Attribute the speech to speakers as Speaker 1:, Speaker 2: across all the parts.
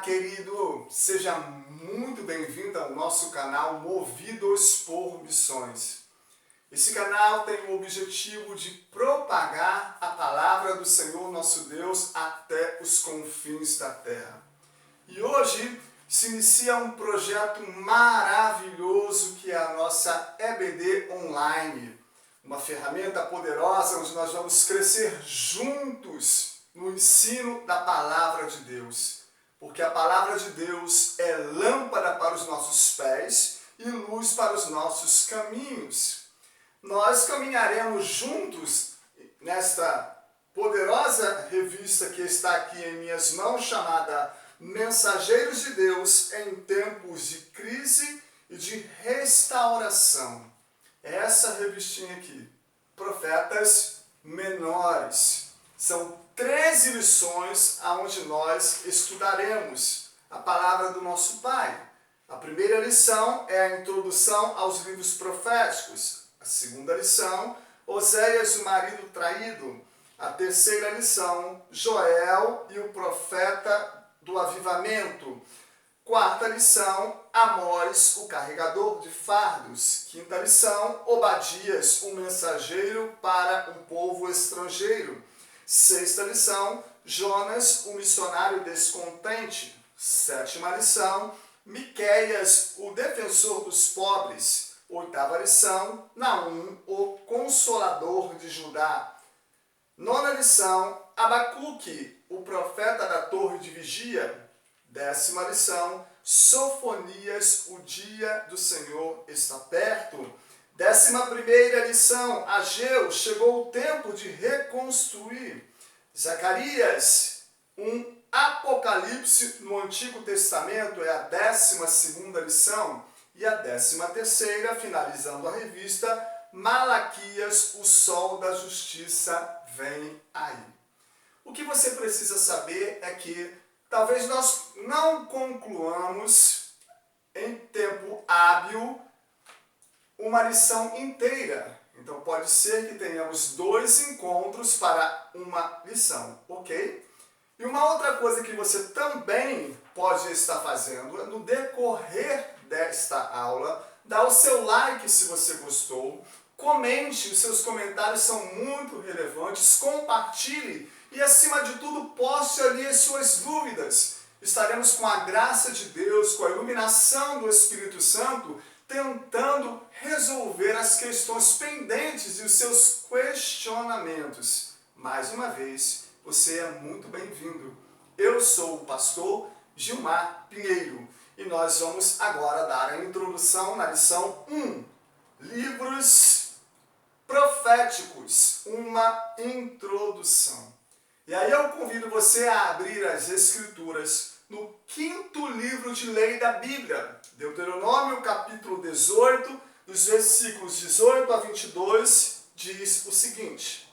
Speaker 1: querido, seja muito bem-vindo ao nosso canal Movidos por Missões. Esse canal tem o objetivo de propagar a palavra do Senhor nosso Deus até os confins da terra. E hoje se inicia um projeto maravilhoso que é a nossa EBD Online, uma ferramenta poderosa onde nós vamos crescer juntos no ensino da palavra de Deus. Porque a palavra de Deus é lâmpada para os nossos pés e luz para os nossos caminhos. Nós caminharemos juntos nesta poderosa revista que está aqui em minhas mãos, chamada Mensageiros de Deus em Tempos de Crise e de Restauração. Essa revistinha aqui, Profetas Menores. São 13 lições onde nós estudaremos a palavra do nosso Pai. A primeira lição é a introdução aos livros proféticos. A segunda lição, Oséias, o marido traído. A terceira lição, Joel e o profeta do avivamento. Quarta lição, Amós, o carregador de fardos. Quinta lição, Obadias, o mensageiro para um povo estrangeiro. Sexta lição, Jonas, o missionário descontente. Sétima lição, Miqueias, o defensor dos pobres. Oitava lição, Naum, o consolador de Judá. Nona lição, Abacuque, o profeta da torre de vigia. Décima lição, Sofonias, o dia do Senhor está perto. 11ª lição, Ageu, chegou o tempo de reconstruir. Zacarias, um apocalipse no Antigo Testamento, é a 12ª lição. E a 13ª, finalizando a revista, Malaquias, o sol da justiça vem aí. O que você precisa saber é que talvez nós não concluamos em tempo hábil uma lição inteira. Então pode ser que tenhamos 2 encontros para uma lição, ok? E uma outra coisa que você também pode estar fazendo é no decorrer desta aula, dá o seu like se você gostou, comente, os seus comentários são muito relevantes, compartilhe e acima de tudo poste ali as suas dúvidas. Estaremos com a graça de Deus, com a iluminação do Espírito Santo, tentando resolver as questões pendentes e os seus questionamentos. Mais uma vez, você é muito bem-vindo. Eu sou o pastor Gilmar Pinheiro e nós vamos agora dar a introdução na lição 1, Livros Proféticos, uma introdução. E aí eu convido você a abrir as Escrituras no 5º livro de lei da Bíblia, Deuteronômio, capítulo 18, dos versículos 18 a 22, diz o seguinte: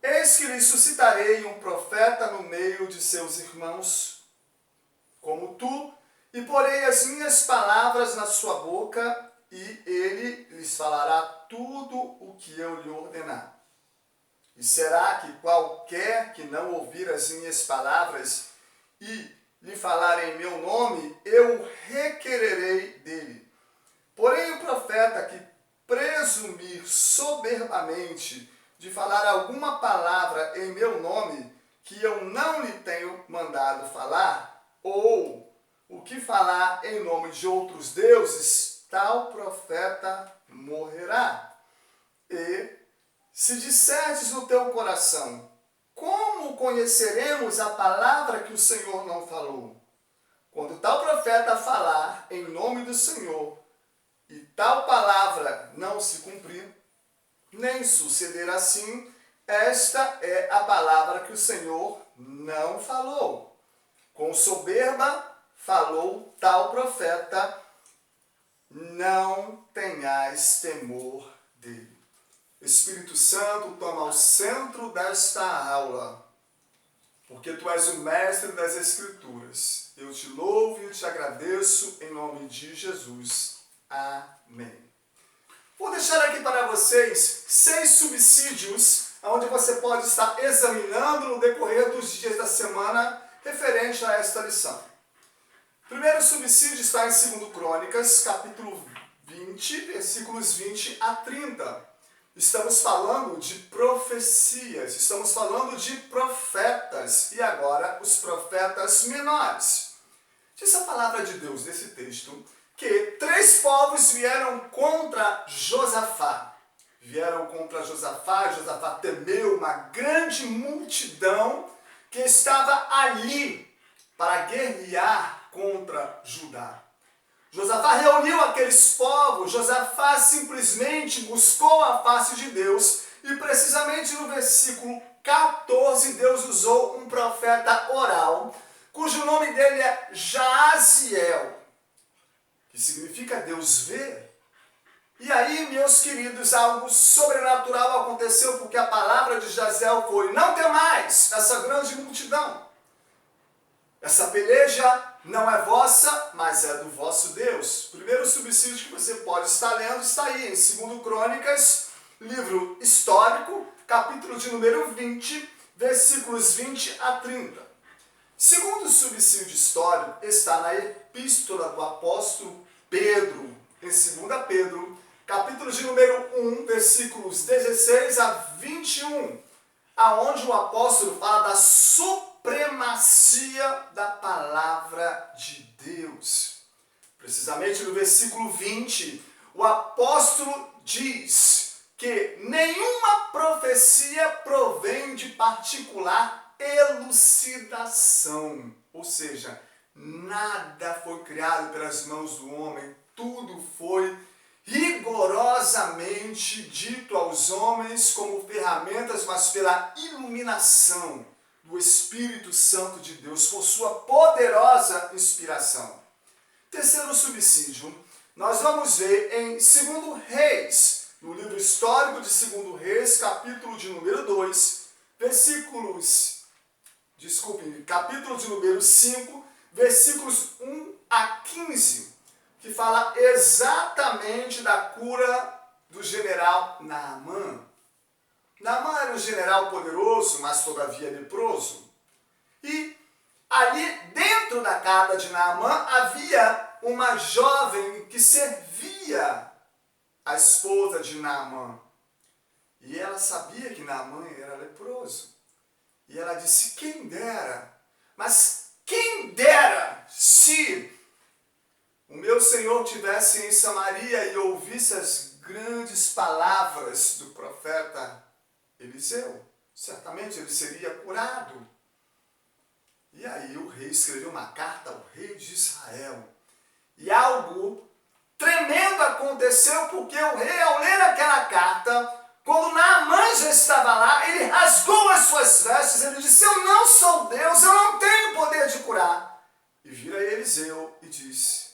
Speaker 1: Eis que lhe suscitarei um profeta no meio de seus irmãos, como tu, e porei as minhas palavras na sua boca, e ele lhes falará tudo o que eu lhe ordenar. E será que qualquer que não ouvir as minhas palavras e lhe falar em meu nome, eu requererei dele. Porém, o profeta que presumir soberbamente de falar alguma palavra em meu nome, que eu não lhe tenho mandado falar, ou o que falar em nome de outros deuses, tal profeta morrerá. E se disserdes no teu coração, como conheceremos a palavra que o Senhor não falou? Quando tal profeta falar em nome do Senhor, e tal palavra não se cumprir, nem suceder assim, esta é a palavra que o Senhor não falou. Com soberba falou tal profeta, não tenhais temor dele. Espírito Santo, toma o centro desta aula, porque tu és o mestre das Escrituras. Eu te louvo e te agradeço em nome de Jesus. Amém. Vou deixar aqui para vocês 6 subsídios, onde você pode estar examinando no decorrer dos dias da semana referente a esta lição. primeiro subsídio está em 2 Crônicas, capítulo 20, versículos 20 a 30. Estamos falando de profecias, estamos falando de profetas, e agora os profetas menores. Diz a palavra de Deus nesse texto que 3 povos vieram contra Josafá. Vieram contra Josafá, Josafá temeu uma grande multidão que estava ali para guerrear contra Judá. Josafá reuniu aqueles povos, Josafá simplesmente buscou a face de Deus e precisamente no versículo 14 Deus usou um profeta oral, cujo nome dele é Jaaziel, que significa Deus vê. E aí, meus queridos, algo sobrenatural aconteceu porque a palavra de Jaaziel foi: não temais essa grande multidão. Essa peleja não é vossa, mas é do vosso Deus. O primeiro subsídio que você pode estar lendo está aí, em 2 Crônicas, livro histórico, capítulo de número 20, versículos 20 a 30. Segundo subsídio histórico está na epístola do apóstolo Pedro, em 2 Pedro, capítulo de número 1, versículos 16 a 21, aonde o apóstolo fala da supremacia da palavra de Deus. Precisamente no versículo 20, o apóstolo diz que nenhuma profecia provém de particular elucidação, ou seja, nada foi criado pelas mãos do homem, tudo foi rigorosamente dito aos homens como ferramentas, mas pela iluminação do Espírito Santo de Deus, por sua poderosa inspiração. Terceiro subsídio, nós vamos ver em 2 Reis, no livro histórico de 2 Reis, capítulo de número 2, capítulo de número 5, versículos 1 a 15, que fala exatamente da cura do general Naamã. Naamã era um general poderoso, mas todavia leproso. E ali dentro da casa de Naamã havia uma jovem que servia a esposa de Naamã. E ela sabia que Naamã era leproso. E ela disse: quem dera, mas quem dera se o meu Senhor tivesse em Samaria e ouvisse as grandes palavras do profeta Eliseu. Certamente ele seria curado. E aí o rei escreveu uma carta ao rei de Israel. E algo tremendo aconteceu, porque o rei, ao ler aquela carta, quando Naamã já estava lá, ele rasgou as suas vestes, ele disse: eu não sou Deus, eu não tenho poder de curar. E vira Eliseu e disse: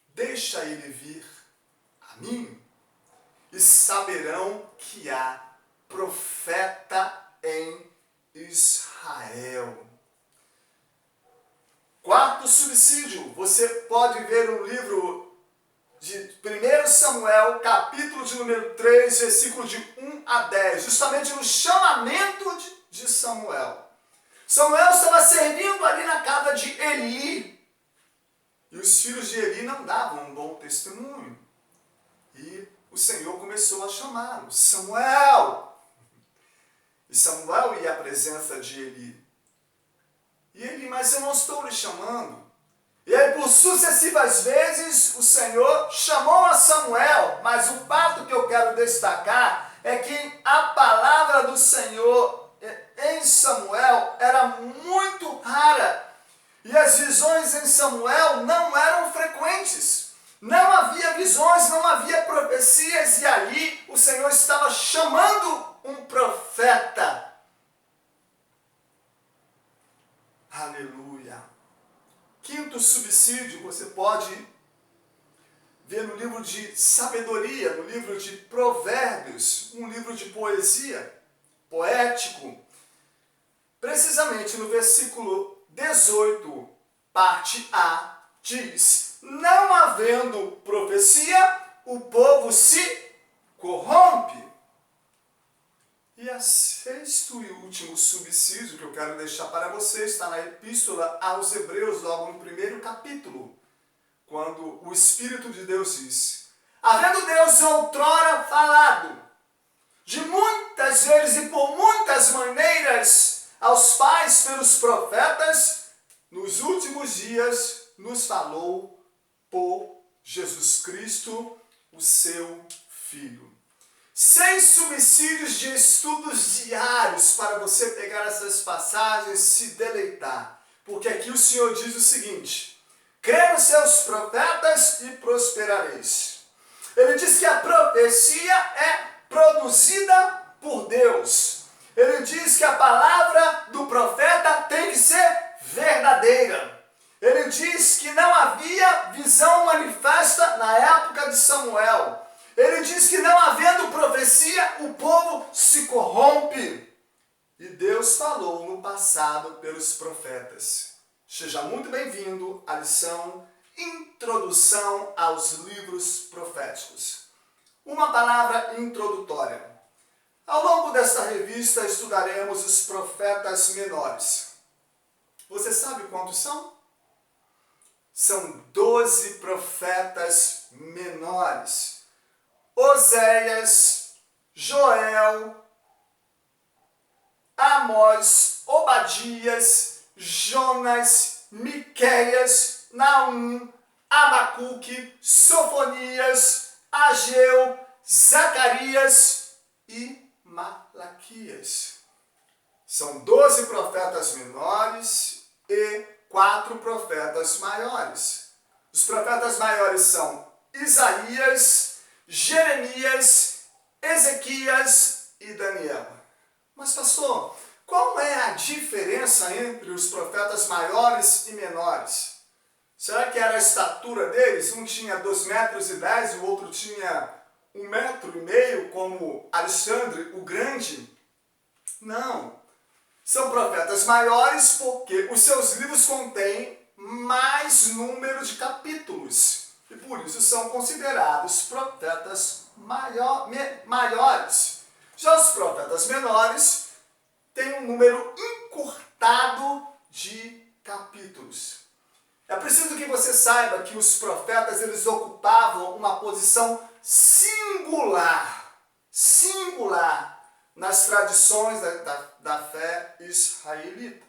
Speaker 1: deixa ele vir a mim, e saberão que há profeta em Israel. Quarto subsídio, você pode ver no livro de 1 Samuel, capítulo de número 3, versículo de 1 a 10, justamente no chamamento de Samuel. Samuel estava servindo ali na casa de Eli, e os filhos de Eli não davam um bom testemunho. E o Senhor começou a chamá-lo: Samuel! E Samuel ia à presença de Eli. E ele: mas eu não estou lhe chamando. E aí, por sucessivas vezes, o Senhor chamou a Samuel. Mas o fato que eu quero destacar é que a palavra do Senhor em Samuel era muito rara. E as visões em Samuel não eram frequentes. Não havia visões, não havia profecias. E ali o Senhor estava chamando um profeta. Aleluia. Quinto subsídio, você pode ver no livro de sabedoria, no livro de provérbios, um livro de poesia, poético. Precisamente no versículo 18, parte A, diz: não havendo profecia, o povo se corrompe. E o sexto e último subsídio que eu quero deixar para você está na Epístola aos Hebreus, logo no primeiro capítulo, quando o Espírito de Deus diz: havendo Deus outrora falado, de muitas vezes e por muitas maneiras, aos pais pelos profetas, nos últimos dias nos falou por Jesus Cristo, o seu Filho. 6 subsídios de estudos diários para você pegar essas passagens e se deleitar. Porque aqui o Senhor diz o seguinte: crê nos seus profetas e prosperareis. Ele diz que a profecia é produzida por Deus. Ele diz que a palavra do profeta tem que ser verdadeira. Ele diz que não havia visão manifesta na época de Samuel. Ele diz que não havendo profecia, o povo se corrompe. E Deus falou no passado pelos profetas. Seja muito bem-vindo à lição Introdução aos Livros Proféticos. Uma palavra introdutória. Ao longo desta revista estudaremos os profetas menores. Você sabe quantos são? São 12 profetas menores. Oséias, Joel, Amós, Obadias, Jonas, Miqueias, Naum, Abacuque, Sofonias, Ageu, Zacarias e Malaquias. São 12 profetas menores e 4 profetas maiores. Os profetas maiores são Isaías, Jeremias, Ezequias e Daniel. Mas pastor, qual é a diferença entre os profetas maiores e menores? Será que era a estatura deles? Um tinha 2,10 metros e o outro tinha 1,5 metros, como Alexandre o Grande? Não. São profetas maiores porque os seus livros contêm mais número de capítulos. E por isso são considerados profetas maiores. Já os profetas menores têm um número encurtado de capítulos. É preciso que você saiba que os profetas eles ocupavam uma posição singular nas tradições da fé israelita.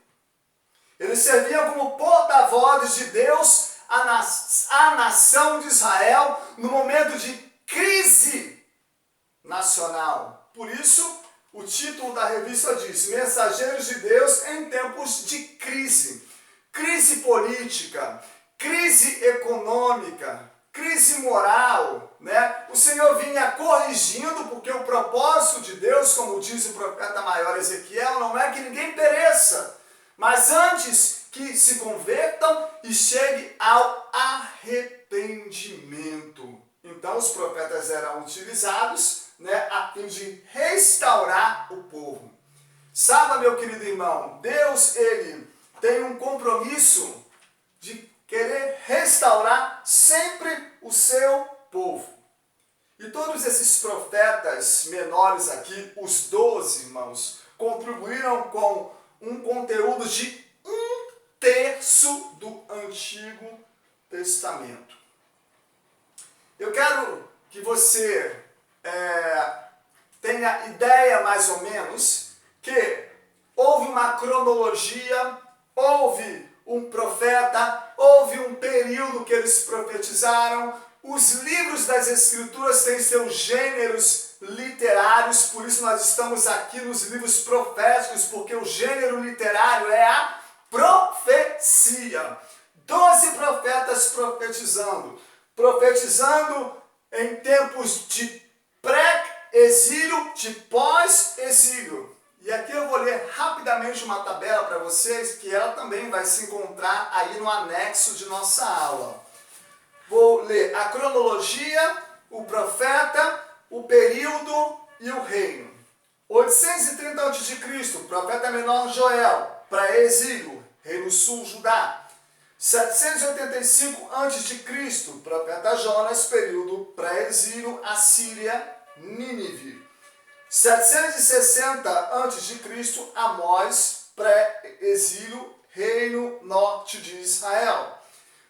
Speaker 1: Eles serviam como porta-vozes de Deus à nação de Israel no momento de crise nacional. Por isso, o título da revista diz: Mensageiros de Deus em tempos de crise. Crise política, crise econômica, crise moral, né? O Senhor vinha corrigindo, porque o propósito de Deus, como diz o profeta maior Ezequiel, não é que ninguém pereça, mas antes que se convertam e chegue ao arrependimento. Então os profetas eram utilizados, né, a fim de restaurar o povo. Saiba, meu querido irmão, Deus ele tem um compromisso de querer restaurar sempre o seu povo. E todos esses profetas menores aqui, os 12 irmãos, contribuíram com um conteúdo de 1/3 do Antigo Testamento. Eu quero que você tenha ideia mais ou menos que houve uma cronologia, houve um profeta, houve um período que eles profetizaram. Os livros das Escrituras têm seus gêneros literários, por isso nós estamos aqui nos livros proféticos, porque o gênero literário é a profecia. 12 profetas profetizando em tempos de pré-exílio, de pós-exílio. E aqui eu vou ler rapidamente uma tabela para vocês, que ela também vai se encontrar aí no anexo de nossa aula. Vou ler a cronologia, o profeta, o período e o reino. 830 a.C., profeta menor Joel, para exílio, Reino Sul, Judá. 785 a.C., profeta Jonas, período pré-exílio, Assíria, Nínive. 760 a.C., Amós, pré-exílio, Reino Norte de Israel.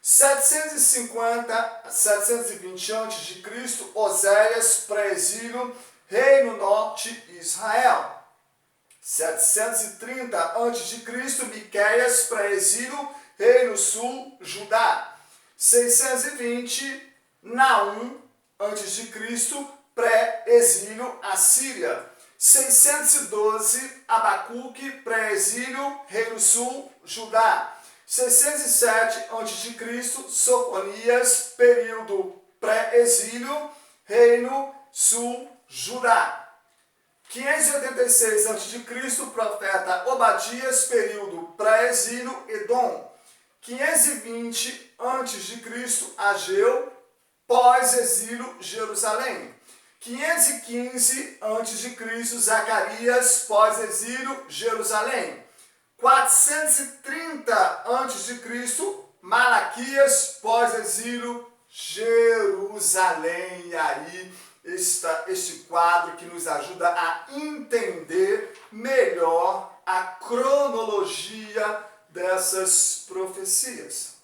Speaker 1: 720 a.C., Oséias, pré-exílio, Reino Norte de Israel. 730 a.C., Miqueias, pré-exílio, Reino Sul, Judá. 620, Naum, a.C., pré-exílio, Assíria. 612, Abacuque, pré-exílio, Reino Sul, Judá. 607 a.C., Sofonias, período pré-exílio, Reino Sul, Judá. 586 a.C., profeta Obadias, período pré-exílio, Edom. 520 a.C., Ageu, pós-exílio, Jerusalém. 515 a.C., Zacarias, pós-exílio, Jerusalém. 430 a.C., Malaquias, pós-exílio, Jerusalém. E aí está este quadro que nos ajuda a entender melhor a cronologia dessas profecias.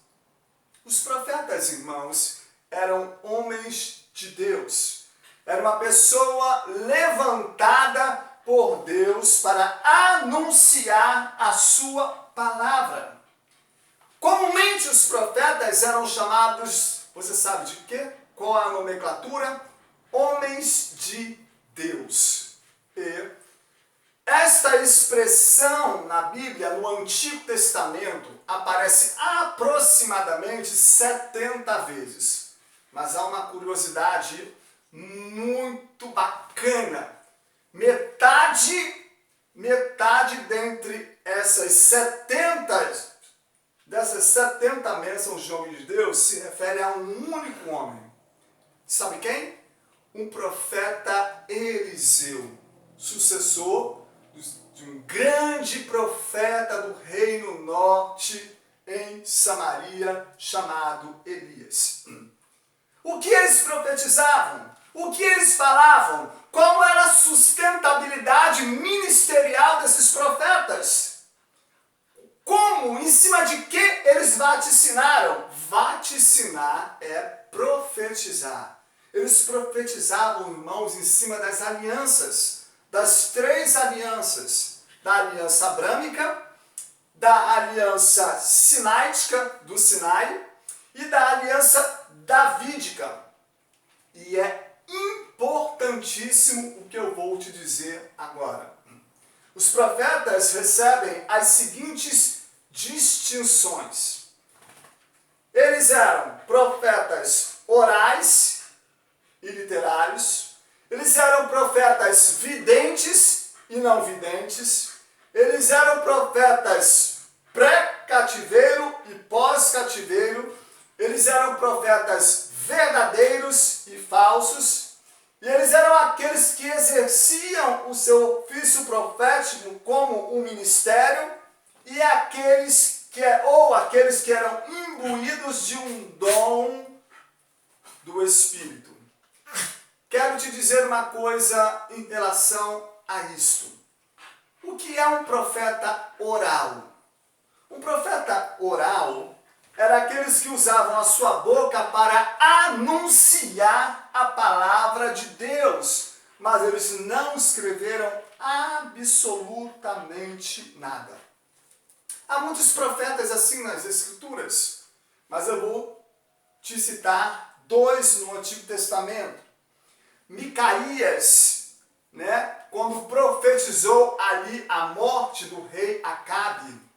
Speaker 1: Os profetas, irmãos, eram homens de Deus. Era uma pessoa levantada por Deus para anunciar a sua palavra. Comumente os profetas eram chamados, você sabe de quê? Qual é a nomenclatura? Homens de Deus. E esta expressão na Bíblia, no Antigo Testamento, aparece aproximadamente 70 vezes. Mas há uma curiosidade muito bacana. Metade dentre dessas 70 bênçãos de homens de Deus se refere a um único homem. Sabe quem? Um profeta Eliseu, sucessor de um grande profeta do Reino Norte em Samaria, chamado Elias. O que eles profetizavam? O que eles falavam? Qual era a sustentabilidade ministerial desses profetas? Como? Em cima de que eles vaticinaram? Vaticinar é profetizar. Eles profetizavam, irmãos, em cima das alianças, das 3 alianças, da aliança abrâmica, da aliança sinaítica, do Sinai, e da aliança davídica. E é importantíssimo o que eu vou te dizer agora. Os profetas recebem as seguintes distinções. Eles eram profetas orais e literários. Eles eram profetas videntes e não videntes. Eles eram profetas pré-cativeiro e pós-cativeiro. Eles eram profetas verdadeiros e falsos. E eles eram aqueles que exerciam o seu ofício profético como um ministério e aqueles que eram imbuídos de um dom do Espírito. Quero te dizer uma coisa em relação a isto. O que é um profeta oral? Um profeta oral era aqueles que usavam a sua boca para anunciar a palavra de Deus, mas eles não escreveram absolutamente nada. Há muitos profetas assim nas Escrituras, mas eu vou te citar 2 no Antigo Testamento. Micaías, quando profetizou ali a morte do rei Acabe,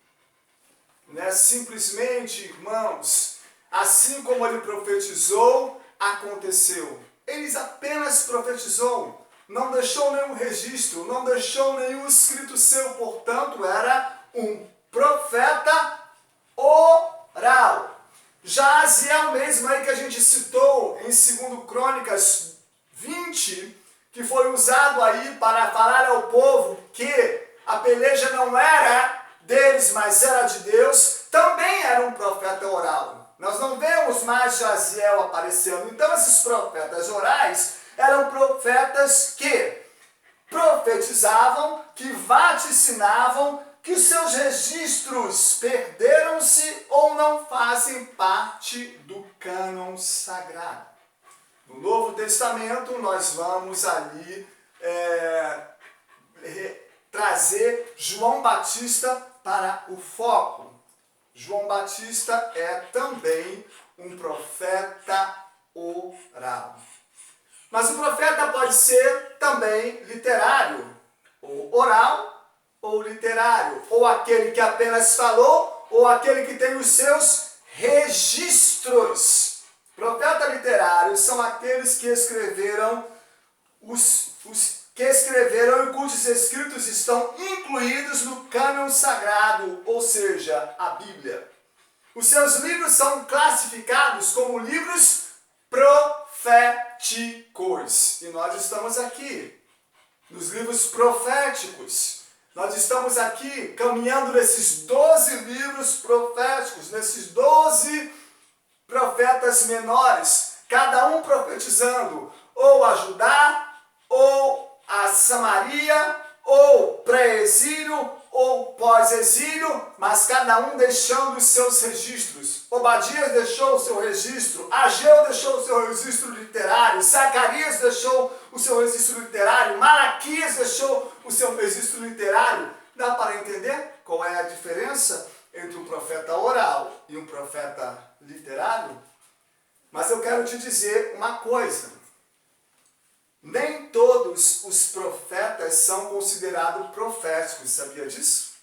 Speaker 1: simplesmente, irmãos, assim como ele profetizou, aconteceu. Ele apenas profetizou, não deixou nenhum registro, não deixou nenhum escrito seu, portanto, era um profeta oral. Já Aziel mesmo aí que a gente citou em 2 Crônicas 20, que foi usado aí para falar ao povo que a peleja não era deles, mas era de Deus, também era um profeta oral. Nós não vemos mais Jaziel aparecendo. Então esses profetas orais eram profetas que profetizavam, que vaticinavam que os seus registros perderam-se ou não fazem parte do cânon sagrado. No Novo Testamento, nós vamos ali trazer João Batista para o foco. João Batista é também um profeta oral. Mas o profeta pode ser também literário, ou oral, ou literário, ou aquele que apenas falou, ou aquele que tem os seus registros. Profeta literário são aqueles que escreveram e cujos escritos estão incluídos no cânon sagrado, ou seja, a Bíblia. Os seus livros são classificados como livros proféticos. E nós estamos aqui, nos livros proféticos. Nós estamos aqui caminhando nesses 12 livros proféticos, nesses 12 profetas menores, cada um profetizando ou a Judá, ou a Samaria, ou pré-exílio, ou pós-exílio, mas cada um deixando os seus registros. Obadias deixou o seu registro, Ageu deixou o seu registro literário, Zacarias deixou o seu registro literário, Malaquias deixou o seu registro literário. Dá para entender qual é a diferença entre um profeta oral e um profeta literário? Mas eu quero te dizer uma coisa. Nem todos os profetas são considerados proféticos, sabia disso?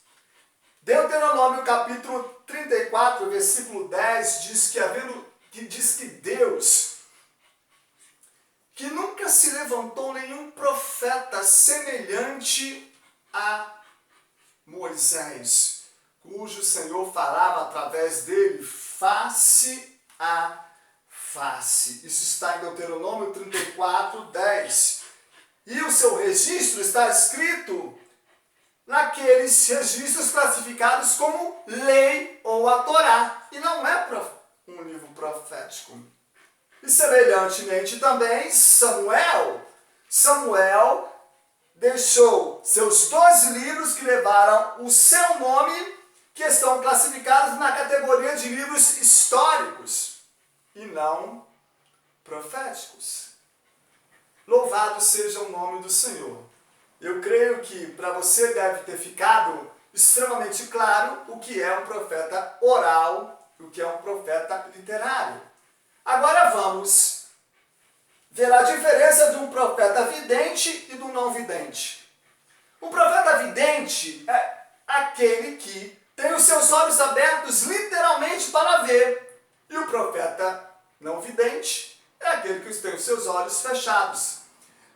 Speaker 1: Deuteronômio capítulo 34, versículo 10, diz que Deus, que nunca se levantou nenhum profeta semelhante a Moisés, cujo Senhor falava através dele face a face. Isso está em Deuteronômio 34, 10. E o seu registro está escrito naqueles registros classificados como lei ou a Torá. E não é um livro profético. E semelhantemente também Samuel deixou seus 12 livros que levaram o seu nome, que estão classificados na categoria de livros históricos e não proféticos. Louvado seja o nome do Senhor. Eu creio que para você deve ter ficado extremamente claro o que é um profeta oral e o que é um profeta literário. Agora vamos ver a diferença de um profeta vidente e do não vidente. O profeta vidente é aquele que tem os seus olhos abertos literalmente para ver. E o profeta não vidente é aquele que tem os seus olhos fechados.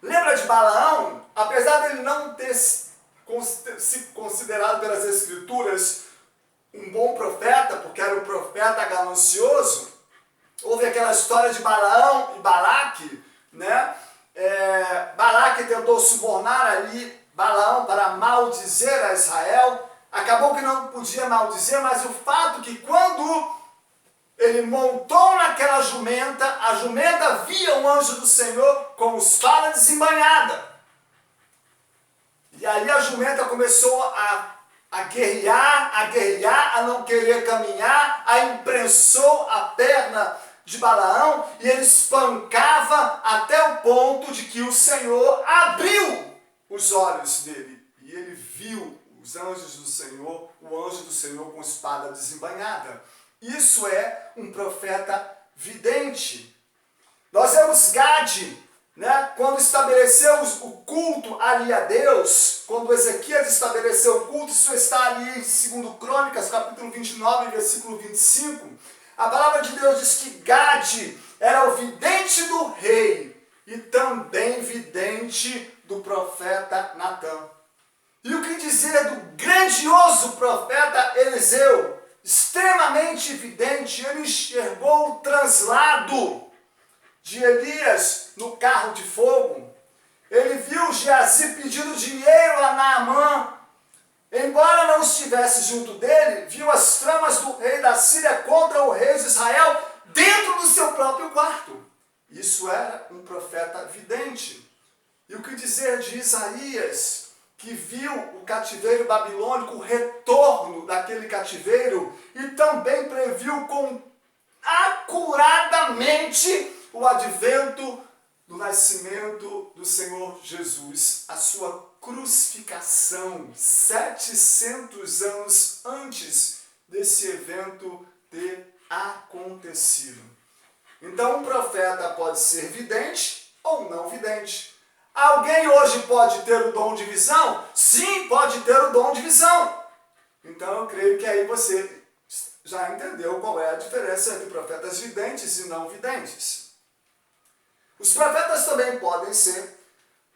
Speaker 1: Lembra de Balaão? Apesar dele não ter se considerado pelas Escrituras um bom profeta, porque era um profeta ganancioso, houve aquela história de Balaão e Balaque, né? Balaque tentou subornar ali Balaão para maldizer a Israel. Acabou que não podia maldizer, mas o fato que quando ele montou naquela jumenta, a jumenta via o anjo do Senhor com os palas desembanhada. E aí a jumenta começou a guerrear, a não querer caminhar, a imprensou a perna de Balaão e ele espancava até o ponto de que o Senhor abriu os olhos dele. E ele viu os anjos do Senhor, o anjo do Senhor com espada desembainhada. Isso é um profeta vidente. Nós vemos Gade, né, quando estabeleceu o culto ali a Deus, quando Ezequias estabeleceu o culto, isso está ali em 2 Crônicas, capítulo 29, versículo 25. A palavra de Deus diz que Gade era o vidente do rei e também vidente do profeta Natã. E o que dizer do grandioso profeta Eliseu? Extremamente vidente, ele enxergou o translado de Elias no carro de fogo. Ele viu Geazi pedindo dinheiro a Naamã. Embora não estivesse junto dele, viu as tramas do rei da Síria contra o rei de Israel dentro do seu próprio quarto. Isso era um profeta vidente. E o que dizer de Isaías, que viu o cativeiro babilônico, o retorno daquele cativeiro, e também previu com acuradamente o advento do nascimento do Senhor Jesus, a sua crucificação, 700 anos antes desse evento ter acontecido. Então, um profeta pode ser vidente ou não vidente. Alguém hoje pode ter o dom de visão? Sim, pode ter o dom de visão. Então, eu creio que aí você já entendeu qual é a diferença entre profetas videntes e não videntes. Os profetas também podem ser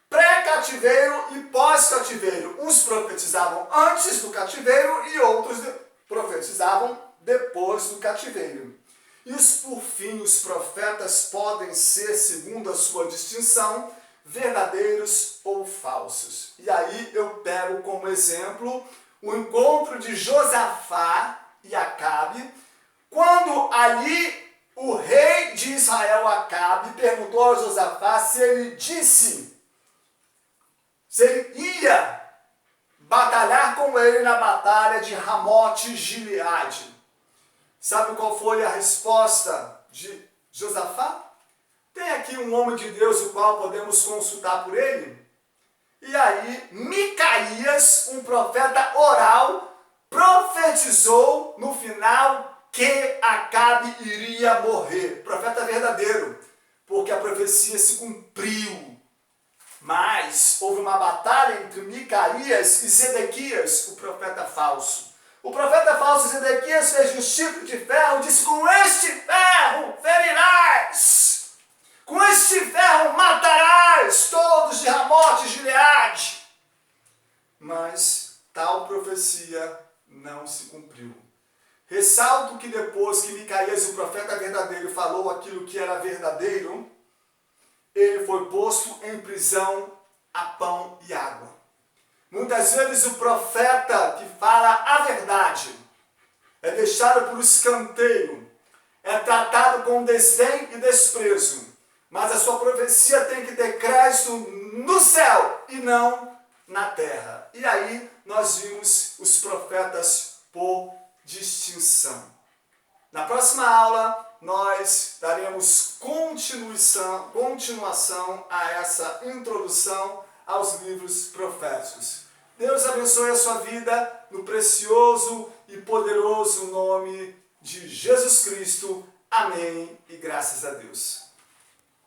Speaker 1: pré-cativeiro e pós-cativeiro. Uns profetizavam antes do cativeiro e outros profetizavam depois do cativeiro. E por fim, os profetas podem ser, segundo a sua distinção, verdadeiros ou falsos. E aí eu pego como exemplo o encontro de Josafá e Acabe, quando ali o rei de Israel, Acabe, perguntou a Josafá se ele ia batalhar com ele na batalha de Ramote-Gileade. Sabe qual foi a resposta de Josafá? Tem aqui um homem de Deus, o qual podemos consultar por ele? E aí, Micaías, um profeta oral, profetizou no final que Acabe iria morrer. Profeta verdadeiro, porque a profecia se cumpriu. Mas houve uma batalha entre Micaías e Zedequias, o profeta falso. O profeta falso Zedequias fez um chifre de ferro e disse: com este ferro ferirás, com este ferro matarás todos de Ramote e Gileade. Mas tal profecia não se cumpriu. Ressalto que depois que Micaías, o profeta verdadeiro, falou aquilo que era verdadeiro, ele foi posto em prisão a pão e água. Muitas vezes o profeta que fala a verdade é deixado por escanteio, é tratado com desdém e desprezo, mas a sua profecia tem que ter crédito no céu e não na terra. E aí nós vimos os profetas por distinção. Na próxima aula nós daremos continuação a essa introdução aos livros proféticos. Deus abençoe a sua vida no precioso e poderoso nome de Jesus Cristo. Amém e graças a Deus.